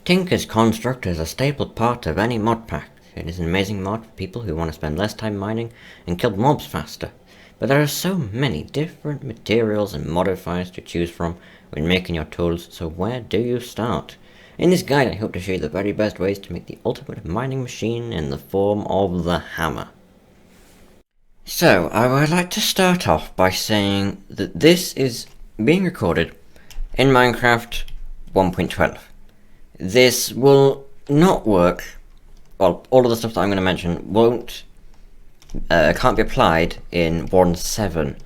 Tinker's Construct is a staple part of any mod pack. It is an amazing mod for people who want to spend less time mining and kill mobs faster. But there are so many different materials and modifiers to choose from when making your tools, so where do you start? In this guide I hope to show you the very best ways to make the ultimate mining machine in the form of the hammer. So, I would like to start off by saying that this is being recorded in Minecraft 1.12. This will not work, well, all of the stuff that I'm going to mention can't be applied in 1.7.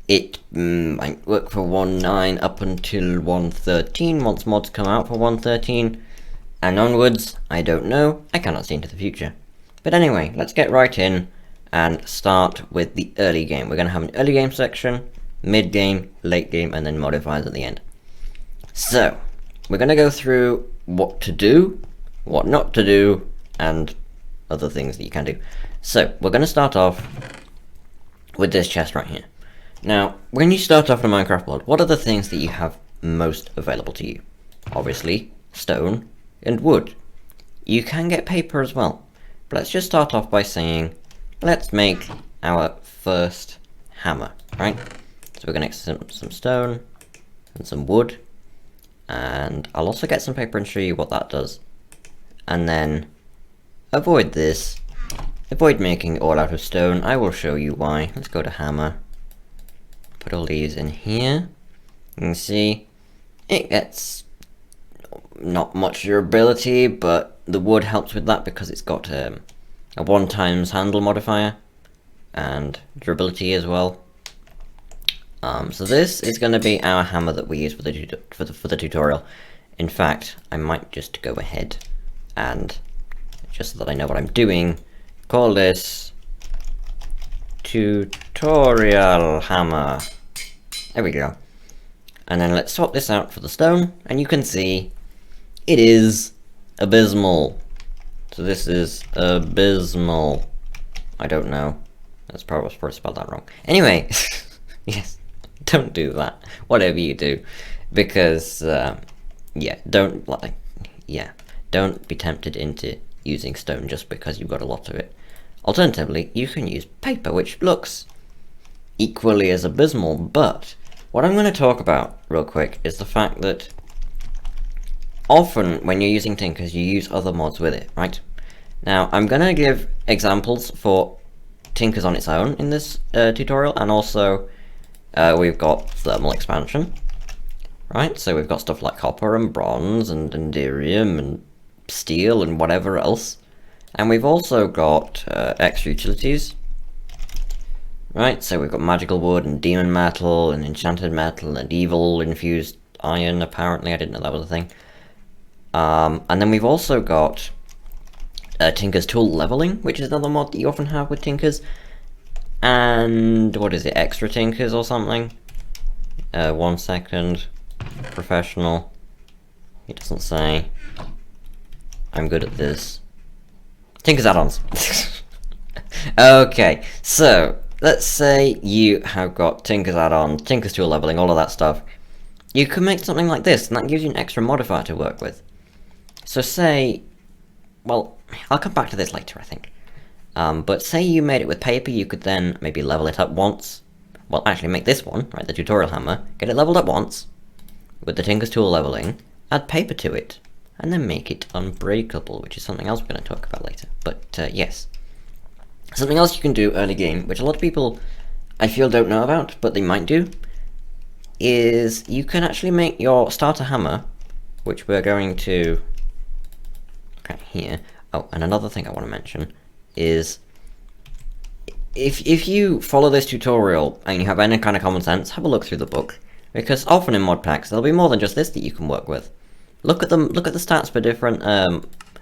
It might work for 1.9 up until 1.13, once mods come out for 1.13, and onwards, I don't know, I cannot see into the future. But anyway, let's get right in and start with the early game. We're going to have an early game section, mid game, late game, and then modifiers at the end. So, we're going to go through what to do, what not to do, and other things that you can do. So, we're going to start off with this chest right here. Now, when you start off in a Minecraft mod, what are the things that you have most available to you? Obviously, stone and wood. You can get paper as well. But let's just start off by saying, let's make our first hammer, right? So we're going to get some stone and some wood. And I'll also get some paper and show you what that does. And then avoid this. Avoid making it all out of stone. I will show you why. Let's go to hammer. Put all these in here. You can see it gets not much durability, but the wood helps with that because it's got a 1x handle modifier and durability as well. So this is going to be our hammer that we use for the tutorial. In fact, I might just go ahead and, just so that I know what I'm doing, call this tutorial hammer. There we go. And then let's swap this out for the stone, and you can see it is abysmal. So this is abysmal. I don't know. That's probably spelled that wrong. Anyway, yes. Don't do that, whatever you do, because yeah, don't be tempted into using stone just because you've got a lot of it. Alternatively, you can use paper, which looks equally as abysmal, but what I'm going to talk about real quick is the fact that often when you're using Tinkers, you use other mods with it, right? Now, I'm going to give examples for Tinkers on its own in this tutorial, and also we've got thermal expansion, right? So we've got stuff like copper and bronze and dendrium and steel and whatever else. And we've also got extra utilities, right? So we've got magical wood and demon metal and enchanted metal and evil infused iron, apparently. I didn't know that was a thing. And then we've also got Tinker's Tool Leveling, which is another mod that you often have with Tinkers. And what is it, extra Tinkers or something? 1 second. Professional. It doesn't say. I'm good at this. Tinker's Addons. Okay, so let's say you have got Tinker's Addons, Tinker's Tool Leveling, all of that stuff. You can make something like this, and that gives you an extra modifier to work with. So say, well, I'll come back to this later, I think. But say you made it with paper, you could then maybe level it up once. Well, actually make this one, right, the tutorial hammer, get it leveled up once, with the Tinker's Tool Leveling, add paper to it, and then make it unbreakable, which is something else we're going to talk about later. But, yes. Something else you can do early game, which a lot of people, I feel, don't know about, but they might do, is you can actually make your starter hammer, which we're going to look at here. Oh, and another thing I want to mention is if you follow this tutorial and you have any kind of common sense, have a look through the book, because often in mod packs there'll be more than just this that you can work with. Look at the stats for different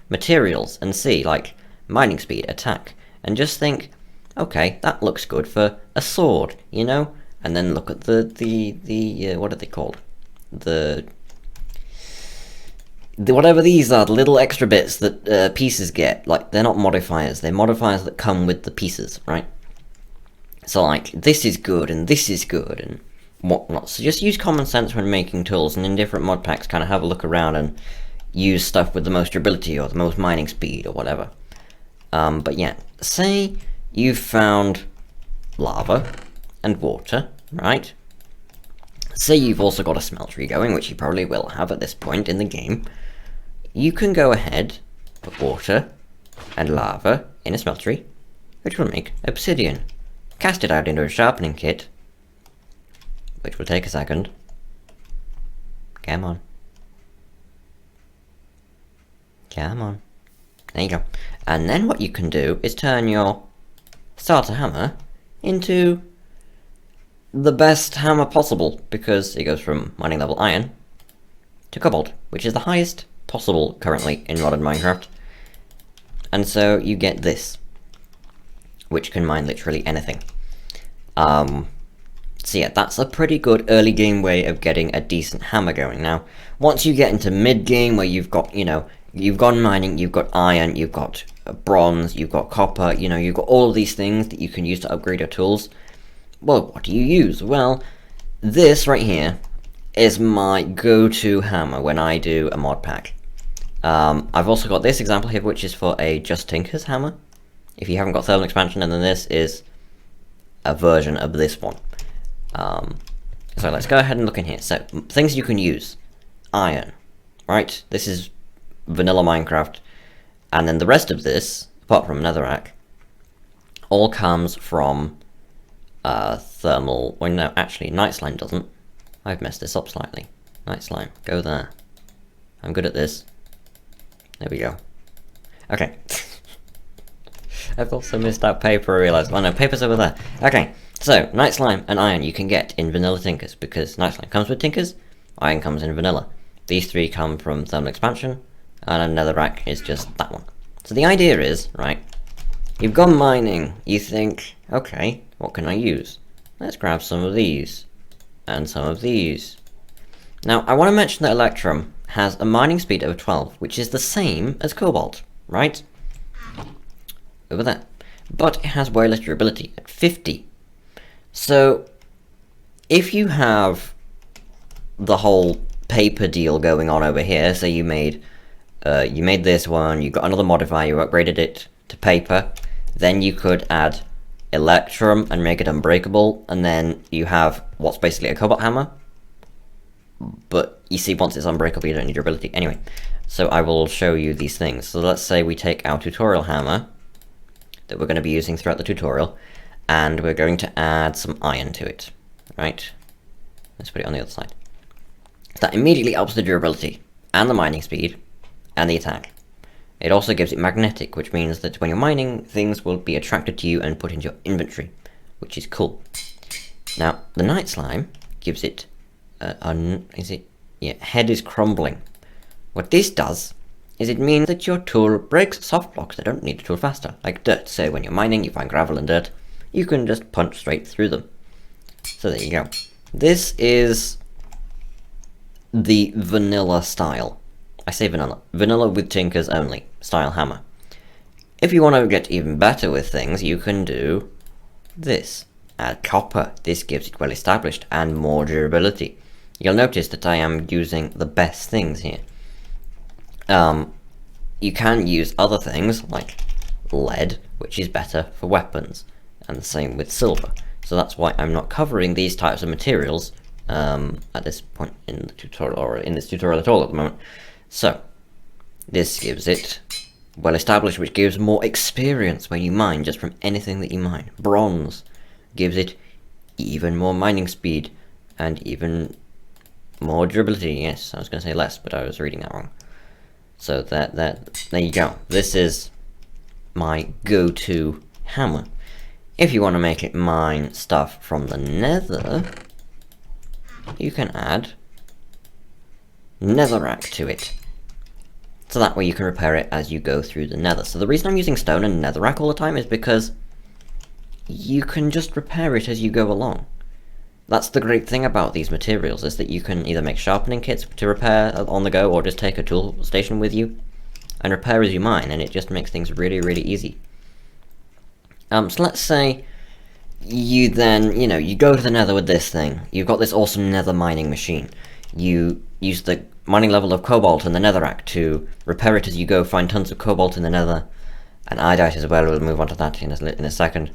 materials and see, like, mining speed, attack, and just think, okay, that looks good for a sword, you know? And then look at the what are they called? The whatever these are, the little extra bits that pieces get. Like, they're not modifiers, they're modifiers that come with the pieces, right? So, like, this is good and this is good and whatnot. So just use common sense when making tools, and in different mod packs kind of have a look around and use stuff with the most durability or the most mining speed or whatever. But yeah, say you've found lava and water, right? Say you've also got a smeltery going, which you probably will have at this point in the game. You can go ahead, put water and lava in a smeltery, which will make obsidian. Cast it out into a sharpening kit, which will take a second. Come on. Come on. There you go. And then what you can do is turn your starter hammer into the best hammer possible, because it goes from mining level iron to cobalt, which is the highest possible currently in modern Minecraft. And so you get this, which can mine literally anything. So yeah, that's a pretty good early game way of getting a decent hammer going. Now, once you get into mid game where you've got, you know, you've gone mining, you've got iron, you've got bronze, you've got copper, you know, you've got all of these things that you can use to upgrade your tools. Well, what do you use? Well, this right here is my go-to hammer when I do a mod pack. I've also got this example here, which is for a Just Tinker's hammer. If you haven't got thermal expansion, and then this is a version of this one. So let's go ahead and look in here. So, things you can use. Iron, right? This is vanilla Minecraft. And then the rest of this, apart from netherrack, all comes from thermal... Well, no, actually, night slime doesn't. I've messed this up slightly. Night slime, go there. I'm good at this. There we go. Okay. I've also missed out paper, I realised. Oh no, paper's over there. Okay, so, night slime and iron you can get in vanilla tinkers, because night slime comes with tinkers, iron comes in vanilla. These three come from thermal expansion, and another rack is just that one. So the idea is, right, you've gone mining, you think, okay, what can I use? Let's grab some of these, and some of these. Now, I want to mention that Electrum has a mining speed of 12, which is the same as Cobalt, right? Over there. But it has way less durability at 50. So, if you have the whole paper deal going on over here, so you made this one, you got another modifier, you upgraded it to paper, then you could add Electrum and make it unbreakable, and then you have what's basically a cobalt hammer. But you see, once it's unbreakable, you don't need durability. Anyway, so I will show you these things. So let's say we take our tutorial hammer that we're going to be using throughout the tutorial, and we're going to add some iron to it, right? Let's put it on the other side. That immediately ups the durability, and the mining speed, and the attack. It also gives it magnetic, which means that when you're mining, things will be attracted to you and put into your inventory, which is cool. Now, the night slime gives it head is crumbling. What this does is it means that your tool breaks soft blocks that don't need a tool faster, like dirt. So when you're mining, you find gravel and dirt, you can just punch straight through them. So there you go. This is the vanilla style. I say vanilla. Vanilla with tinkers only style hammer. If you want to get even better with things, you can do this. Add copper. This gives it well established and more durability. You'll notice that I am using the best things here. You can use other things like lead, which is better for weapons, and the same with silver. So that's why I'm not covering these types of materials at this point in the tutorial, or in this tutorial at all at the moment. So this gives it well established, which gives more experience when you mine just from anything that you mine. Bronze gives it even more mining speed and even more durability. Yes, I was going to say less, but I was reading that wrong. So there you go. This is my go-to hammer. If you want to make it mine stuff from the nether, you can add netherrack to it. So that way you can repair it as you go through the nether. So the reason I'm using stone and netherrack all the time is because you can just repair it as you go along. That's the great thing about these materials, is that you can either make sharpening kits to repair on the go, or just take a tool station with you and repair as you mine, and it just makes things really, really easy. So let's say you then, you go to the nether with this thing. You've got this awesome nether mining machine. You use the mining level of cobalt in the netherrack to repair it as you go, find tons of cobalt in the nether, and iodite as well. We'll move on to that in a second.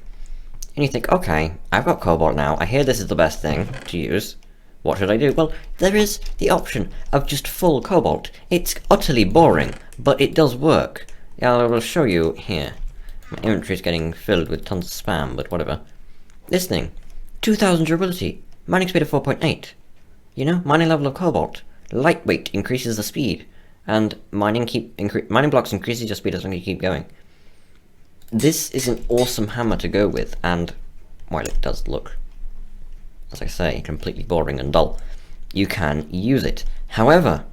And you think, okay, I've got cobalt now, I hear this is the best thing to use, what should I do? Well, there is the option of just full cobalt. It's utterly boring, but it does work. Yeah, I will show you here. My inventory is getting filled with tons of spam, but whatever. This thing, 2000 durability, mining speed of 4.8. You know, mining level of cobalt. Lightweight increases the speed, and mining blocks increases your speed as long as you keep going. This is an awesome hammer to go with, and while it does look, as I say, completely boring and dull, you can use it. However,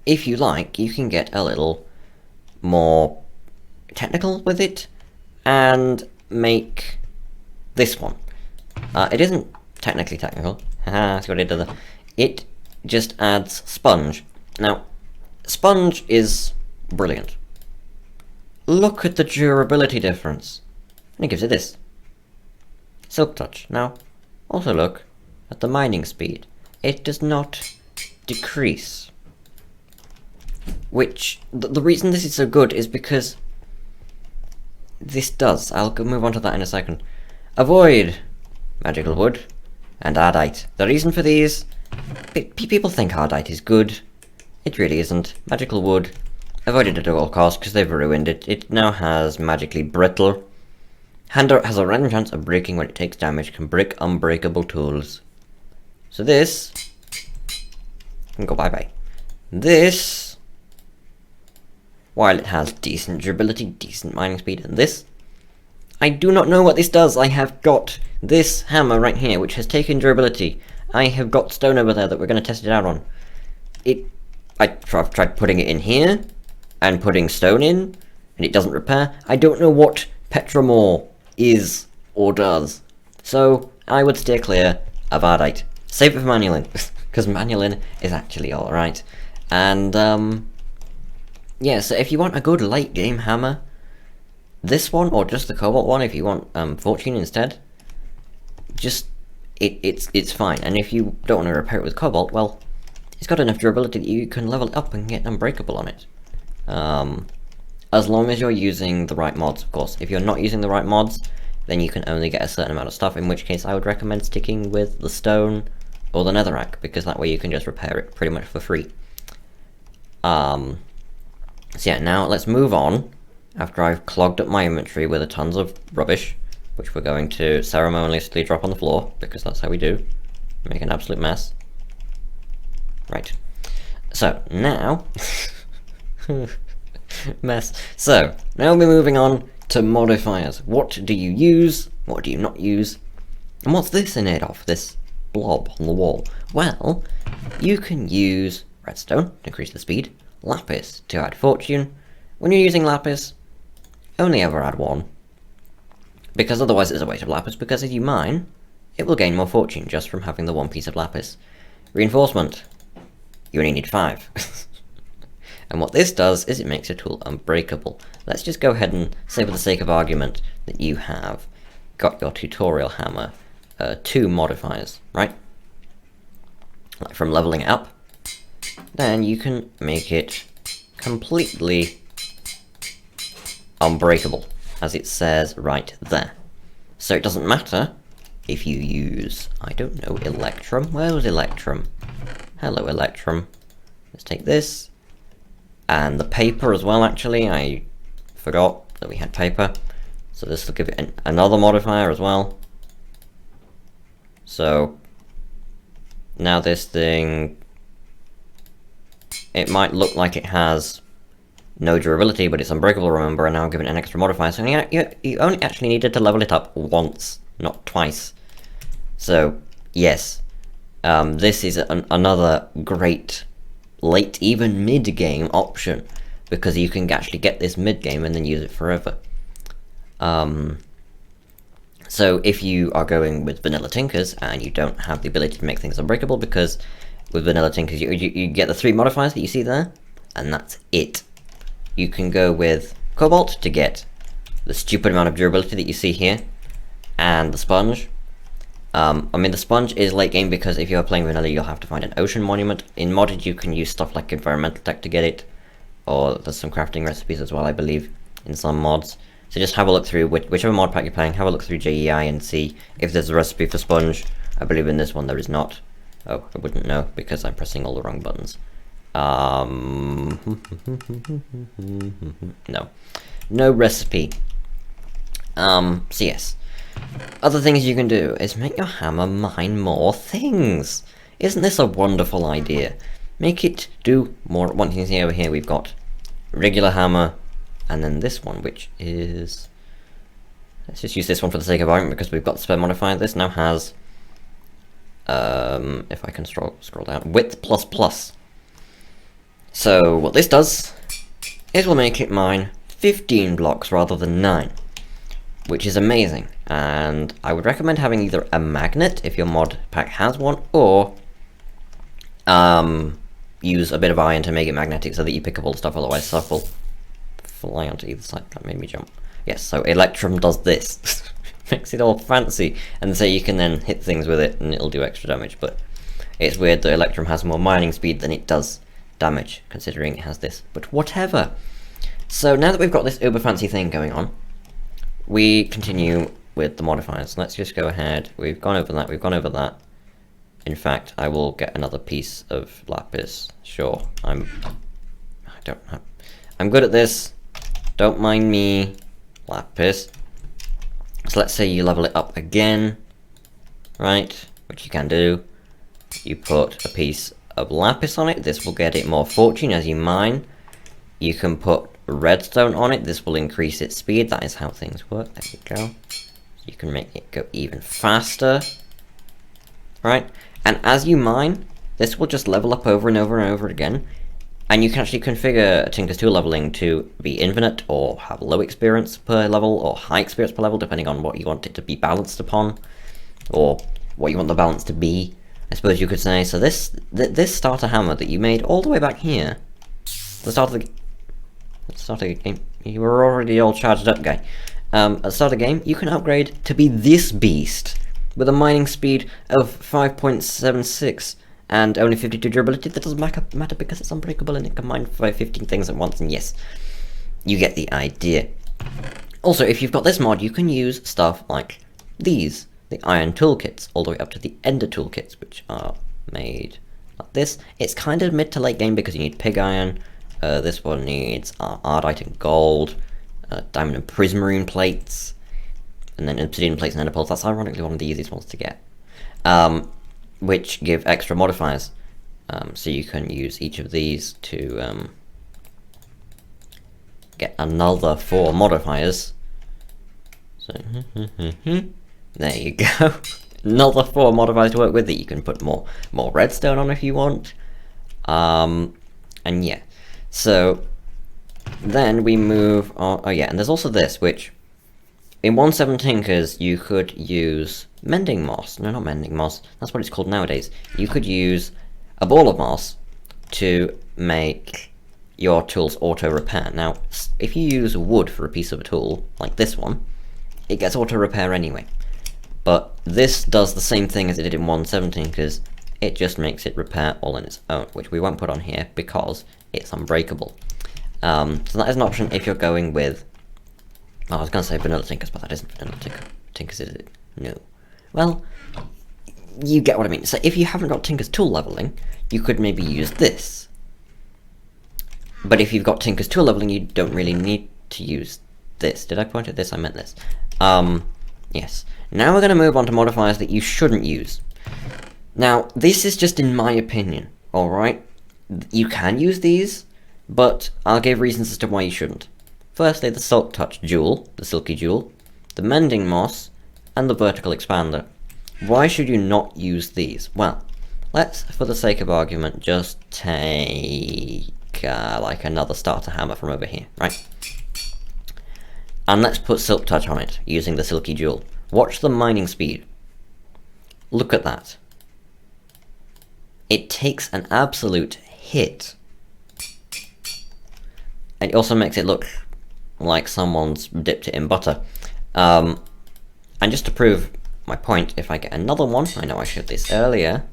if you like, you can get a little more technical with it and make this one. It isn't technically technical. Haha, that's what it does. It just adds sponge. Now, sponge is brilliant. Look at the durability difference. And it gives it this. Silk touch. Now, also look at the mining speed. It does not decrease. Which, the reason this is so good is because this does. I'll move on to that in a second. Avoid magical wood and Addite. The reason for these, people think Addite is good. It really isn't. Magical wood, avoid it at all costs because they've ruined it. It now has magically brittle. Hander has a random chance of breaking when it takes damage, can break unbreakable tools. So this can go bye-bye. This, while it has decent durability, decent mining speed, and this, I do not know what this does. I have got this hammer right here, which has taken durability. I have got stone over there that we're going to test it out on. I've tried putting it in here, and putting stone in, and it doesn't repair. I don't know what Petramore is or does. So I would steer clear of Addite. Save it for Manulin, because Manulin is actually alright. And yeah, so if you want a good late game hammer, this one, or just the cobalt one if you want fortune instead, just it's fine. And if you don't want to repair it with cobalt, well, it's got enough durability that you can level it up and get unbreakable on it. As long as you're using the right mods, of course. If you're not using the right mods, then you can only get a certain amount of stuff, in which case I would recommend sticking with the stone or the netherrack, because that way you can just repair it pretty much for free. So yeah, now let's move on, after I've clogged up my inventory with a tons of rubbish, which we're going to ceremoniously drop on the floor, because that's how we do. Make an absolute mess. Right. So, now... mess. So, now we're moving on to modifiers. What do you use? What do you not use? And what's this in aid of, this blob on the wall? Well, you can use redstone to increase the speed, lapis to add fortune. When you're using lapis, only ever add one, because otherwise it's a waste of lapis, because if you mine, it will gain more fortune just from having the one piece of lapis. Reinforcement, you only need 5. And what this does is it makes your tool unbreakable. Let's just go ahead and say, for the sake of argument, that you have got your tutorial hammer 2 modifiers, right? Like from leveling it up, then you can make it completely unbreakable, as it says right there. So it doesn't matter if you use, I don't know, Electrum. Where was Electrum? Hello, Electrum. Let's take this. And the paper as well, actually. I forgot that we had paper. So this will give it another modifier as well. So now this thing, it might look like it has no durability, but it's unbreakable, remember, and now I'll give it an extra modifier. So you only actually needed to level it up once, not twice. So, yes, this is another great late, even mid-game option, because you can actually get this mid-game and then use it forever. So if you are going with vanilla tinkers and you don't have the ability to make things unbreakable, because with vanilla tinkers you get the 3 modifiers that you see there, and that's it. You can go with cobalt to get the stupid amount of durability that you see here, and the sponge, I mean, the sponge is late game because if you're playing vanilla, you'll have to find an ocean monument. In modded, you can use stuff like environmental tech to get it, or there's some crafting recipes as well, I believe, in some mods. So just have a look through whichever mod pack you're playing, have a look through JEI and see if there's a recipe for sponge. I believe in this one there is not. Oh, I wouldn't know because I'm pressing all the wrong buttons. No. No recipe. So yes. Other things you can do is make your hammer mine more things. Isn't this a wonderful idea? Make it do more. One thing you see over here, we've got regular hammer, and then this one, which is... Let's just use this one for the sake of argument because we've got the spare modifier. This now has, if I can scroll down, width plus plus. So what this does is we'll make it mine 15 blocks rather than 9. Which is amazing, and I would recommend having either a magnet if your mod pack has one, or use a bit of iron to make it magnetic so that you pick up all the stuff, otherwise stuff will fly onto either side. That made me jump. Yes, so Electrum does this. Makes it all fancy, and so you can then hit things with it and it'll do extra damage, but it's weird that Electrum has more mining speed than it does damage, considering it has this, but whatever. So now that we've got this uber fancy thing going on, we continue with the modifiers. Let's just go ahead. We've gone over that. We've gone over that. In fact, I will get another piece of lapis. Sure, I'm good at this. Don't mind me. Lapis. So let's say you level it up again, right? Which you can do. You put a piece of lapis on it. This will get it more fortune as you mine. You can put redstone on it. This will increase its speed. That is how things work. There we go. You can make it go even faster, right? And as you mine, this will just level up over and over and over again. And you can actually configure Tinker's tool leveling to be infinite, or have low experience per level, or high experience per level, depending on what you want it to be balanced upon, or what you want the balance to be, I suppose you could say. So this starter hammer that you made all the way back here, the start of the game, you were already all charged up, guy. At the start of the game, you can upgrade to be this beast, with a mining speed of 5.76 and only 52 durability. That doesn't matter because it's unbreakable and it can mine 15 things at once, and yes, you get the idea. Also, if you've got this mod, you can use stuff like these, the iron toolkits, all the way up to the ender toolkits, which are made like this. It's kind of mid to late game because you need pig iron. This one needs ardite and gold, diamond and prismarine plates, and then obsidian plates and ender pearls. That's ironically one of the easiest ones to get, which give extra modifiers. So you can use each of these to get another 4 modifiers. So there you go. Another 4 modifiers to work with that you can put more redstone on if you want. And yeah. So then we move on. Oh yeah, and there's also this, which in 1.7 Tinkers you could use mending moss. No, not mending moss. That's what it's called nowadays. You could use a ball of moss to make your tools auto repair. Now, if you use wood for a piece of a tool, like this one, it gets auto repair anyway. But this does the same thing as it did in 1.7 Tinkers. It just makes it repair all on its own, which we won't put on here because it's unbreakable. So that is an option if you're going with... Oh, I was going to say vanilla Tinkers, but that isn't vanilla Tinkers, is it? No. Well, you get what I mean. So if you haven't got Tinker's tool leveling, you could maybe use this. But if you've got Tinker's tool leveling, you don't really need to use this. Did I point at this? I meant this. Yes. Now we're going to move on to modifiers that you shouldn't use. Now, this is just in my opinion, alright? You can use these, but I'll give reasons as to why you shouldn't. Firstly, the Silk Touch Jewel, the Silky Jewel, the Mending Moss, and the Vertical Expander. Why should you not use these? Well, let's, for the sake of argument, just take, like another starter hammer from over here, right? And let's put Silk Touch on it, using the Silky Jewel. Watch the mining speed. Look at that. It takes an absolute hit. And it also makes it look like someone's dipped it in butter. And just to prove my point, if I get another one, I know I showed this earlier,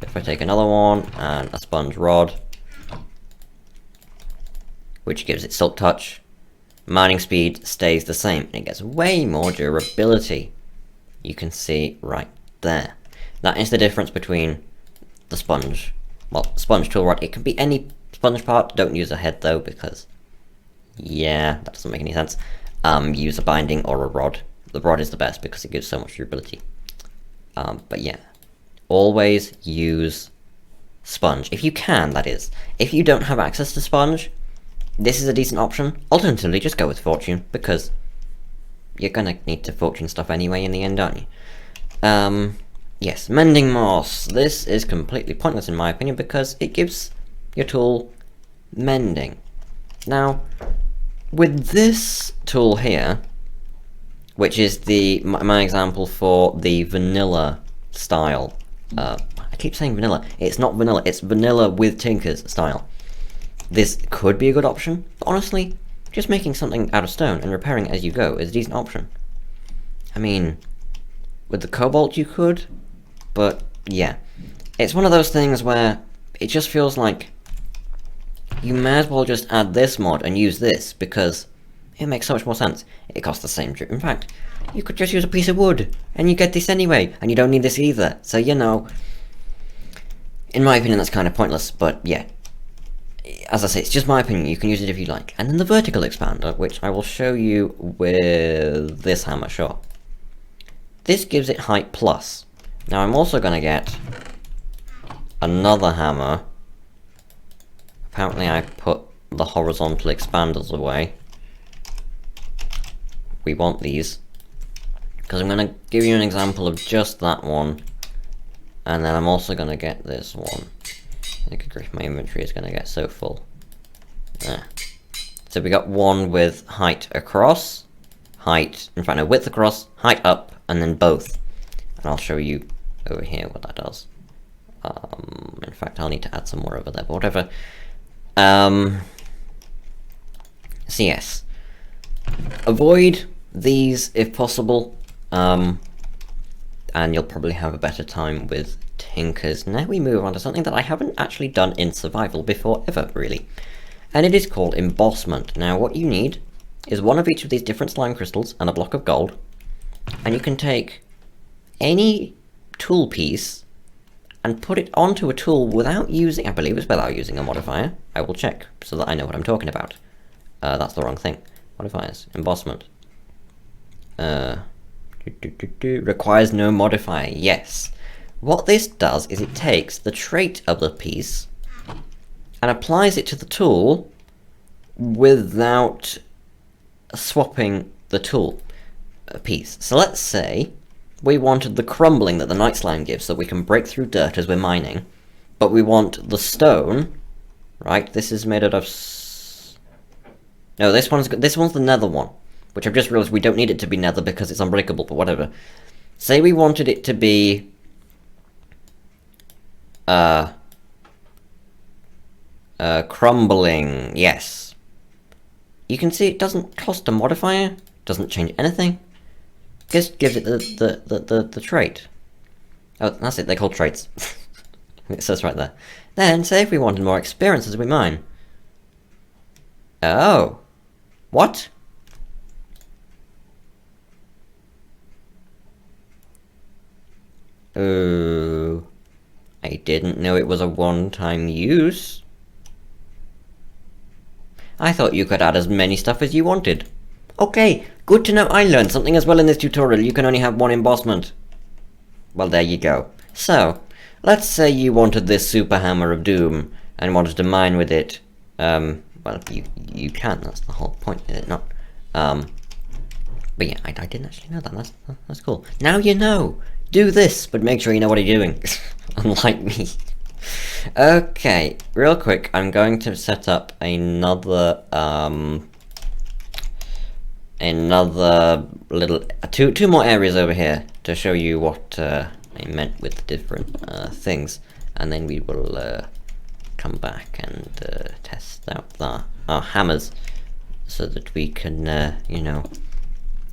if I take another one and a sponge rod, which gives it silk touch, mining speed stays the same, and it gets way more durability. You can see right there. That is the difference between the sponge, well, sponge tool rod. It can be any sponge part. Don't use a head though, because yeah, that doesn't make any sense. Use a binding or a rod. The rod is the best because it gives so much durability. But yeah, always use sponge if you can. That is, if you don't have access to sponge, this is a decent option. Alternatively, just go with fortune, because you're gonna need to fortune stuff anyway in the end, aren't you? Yes, mending moss. This is completely pointless in my opinion because it gives your tool mending. Now, with this tool here, which is my example for the vanilla style, I keep saying vanilla. It's not vanilla. It's vanilla with tinkers style. This could be a good option, but honestly, just making something out of stone and repairing it as you go is a decent option. I mean, with the cobalt you could, but yeah. It's one of those things where it just feels like you may as well just add this mod and use this, because it makes so much more sense. It costs the same. In fact, you could just use a piece of wood, and you get this anyway, and you don't need this either. So, you know, in my opinion, that's kind of pointless, but yeah. As I say, it's just my opinion, you can use it if you like. And then the vertical expander, which I will show you with this hammer, sure. This gives it height plus. Now I'm also going to get another hammer. Apparently I put the horizontal expanders away. We want these, because I'm going to give you an example of just that one. And then I'm also going to get this one. Good grief, my inventory is going to get so full. There. So we got one with height across, width across, height up, and then both. And I'll show you over here what that does. In fact, I'll need to add some more over there, but whatever. So yes, avoid these if possible, and you'll probably have a better time with tinkers. Now we move on to something that I haven't actually done in survival before ever, really. And it is called embossment. Now what you need is one of each of these different slime crystals and a block of gold. And you can take any tool piece and put it onto a tool without using, I believe it's without using a modifier. I will check so that I know what I'm talking about. That's the wrong thing. Modifiers, embossment. Requires no modifier, yes. What this does is it takes the trait of the piece and applies it to the tool without swapping the tool piece. So let's say we wanted the crumbling that the night slime gives so we can break through dirt as we're mining, but we want the stone, right? This is made out of... No, this one's the nether one, which I've just realized we don't need it to be nether because it's unbreakable, but whatever. Say we wanted it to be... crumbling, yes. You can see it doesn't cost a modifier, doesn't change anything. Just gives it the trait. Oh, that's it, they're called traits. It says right there. Then, say if we wanted more experience as we mine. Oh. What? Oh. I didn't know it was a one-time use. I thought you could add as many stuff as you wanted. Okay, good to know I learned something as well in this tutorial. You can only have one embossment. Well, there you go. So, let's say you wanted this super hammer of doom and wanted to mine with it. Well, you can. That's the whole point, is it not? But yeah, I didn't actually know that. That's cool. Now you know. Do this, but make sure you know what you're doing. Unlike me. Okay, real quick, I'm going to set up another little two more areas over here to show you what I meant with the different things, and then we will come back and test out our hammers so that we can you know,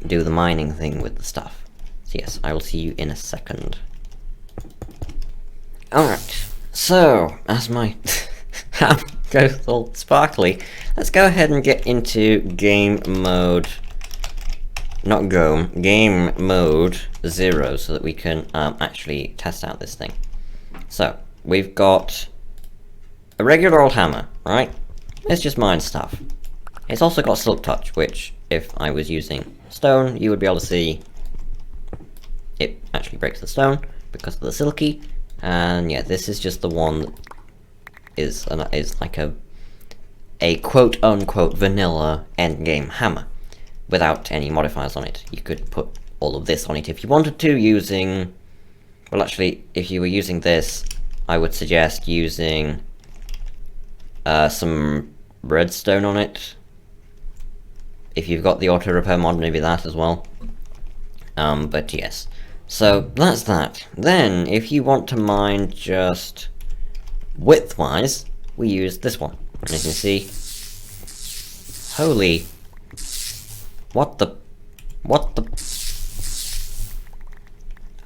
do the mining thing with the stuff. So yes, I will see you in a second. Alright, so, as my hand goes all sparkly, let's go ahead and get into game mode, not Go, game mode 0, so that we can actually test out this thing. So, we've got a regular old hammer, right? It's just mine stuff. It's also got Silk Touch, which, if I was using stone, you would be able to see it actually breaks the stone because of the silky. And yeah, this is just the one that is like a quote-unquote vanilla endgame hammer without any modifiers on it. You could put all of this on it if you wanted to, using... Well, actually, if you were using this, I would suggest using some redstone on it. If you've got the auto repair mod, maybe that as well. But yes. So that's that. Then, if you want to mine just width-wise, we use this one. And you can see, holy, what the,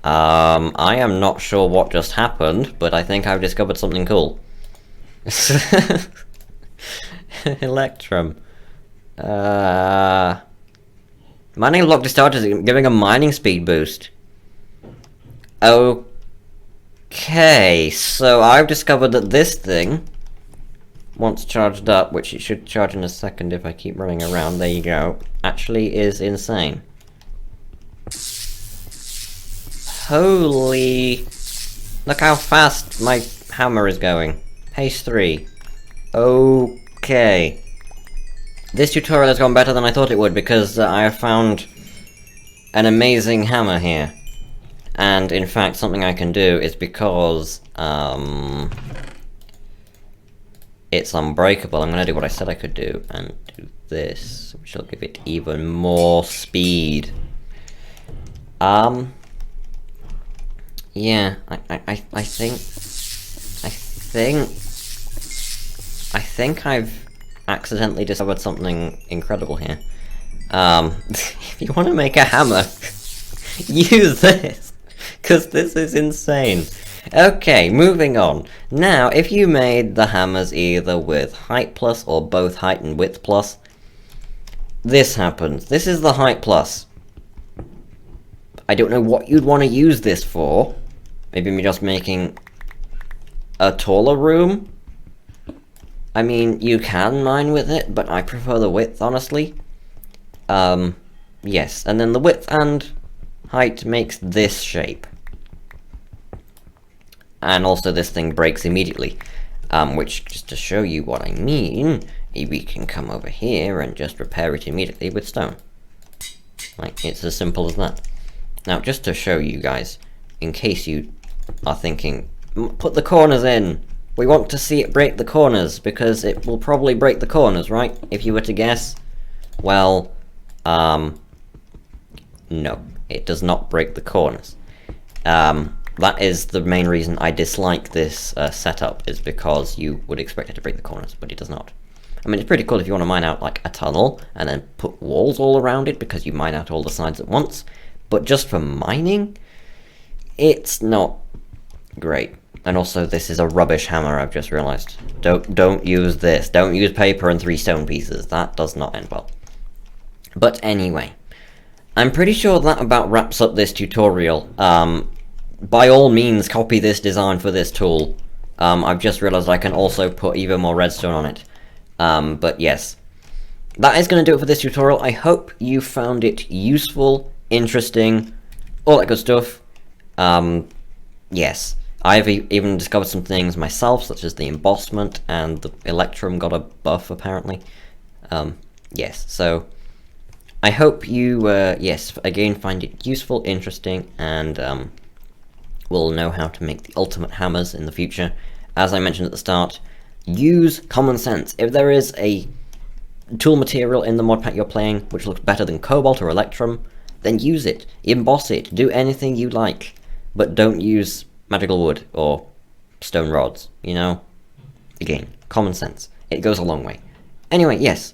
I am not sure what just happened, but I think I've discovered something cool. Electrum. Mining block distorted is giving a mining speed boost. Okay, so I've discovered that this thing, once charged up, which it should charge in a second if I keep running around, there you go, actually is insane. Holy... Look how fast my hammer is going. Pace 3. Okay. This tutorial has gone better than I thought it would, because I have found an amazing hammer here. And in fact, something I can do is because it's unbreakable, I'm going to do what I said I could do, and do this, which will give it even more speed. Yeah, I think I've accidentally discovered something incredible here. If you want to make a hammer, use this, because this is insane. Okay, moving on. Now, if you made the hammers either with height plus or both height and width plus, this happens. This is the height plus. I don't know what you'd want to use this for. Maybe me just making a taller room? I mean, you can mine with it, but I prefer the width, honestly. Yes, and then the width and height makes this shape. And also this thing breaks immediately. Which, just to show you what I mean, we can come over here and just repair it immediately with stone. Like, it's as simple as that. Now, just to show you guys, in case you are thinking, put the corners in. We want to see it break the corners, because it will probably break the corners, right? If you were to guess. Well, no. It does not break the corners. That is the main reason I dislike this setup, is because you would expect it to break the corners, but it does not. I mean, it's pretty cool if you want to mine out, like, a tunnel, and then put walls all around it, because you mine out all the sides at once. But just for mining, it's not great. And also, this is a rubbish hammer, I've just realised. Don't use this. Don't use paper and 3 stone pieces. That does not end well. But anyway, I'm pretty sure that about wraps up this tutorial. By all means, copy this design for this tool. I've just realised I can also put even more redstone on it. But yes, that is going to do it for this tutorial. I hope you found it useful, interesting, all that good stuff. Yes, I've even discovered some things myself, such as the embossment, and the Electrum got a buff, apparently. Yes, so I hope you, yes, again, find it useful, interesting, and will know how to make the ultimate hammers in the future. As I mentioned at the start, use common sense. If there is a tool material in the mod pack you're playing which looks better than cobalt or electrum, then use it, emboss it, do anything you like, but don't use magical wood or stone rods, you know? Again, common sense. It goes a long way. Anyway, yes,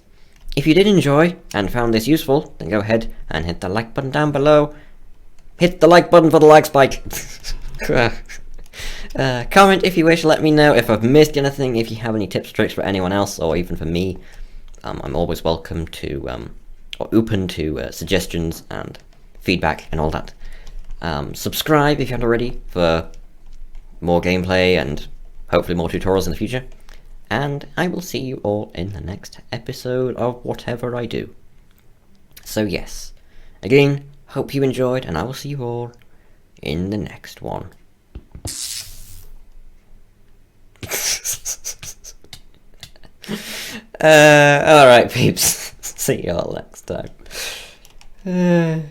if you did enjoy and found this useful, then go ahead and hit the like button down below. Hit the like button for the like spike. Comment if you wish, let me know if I've missed anything, if you have any tips, tricks for anyone else, or even for me. I'm always welcome to, or open to suggestions and feedback and all that. Subscribe if you haven't already for more gameplay and hopefully more tutorials in the future. And I will see you all in the next episode of whatever I do. So yes, again, hope you enjoyed, and I will see you all in the next one. Alright peeps, see you all next time.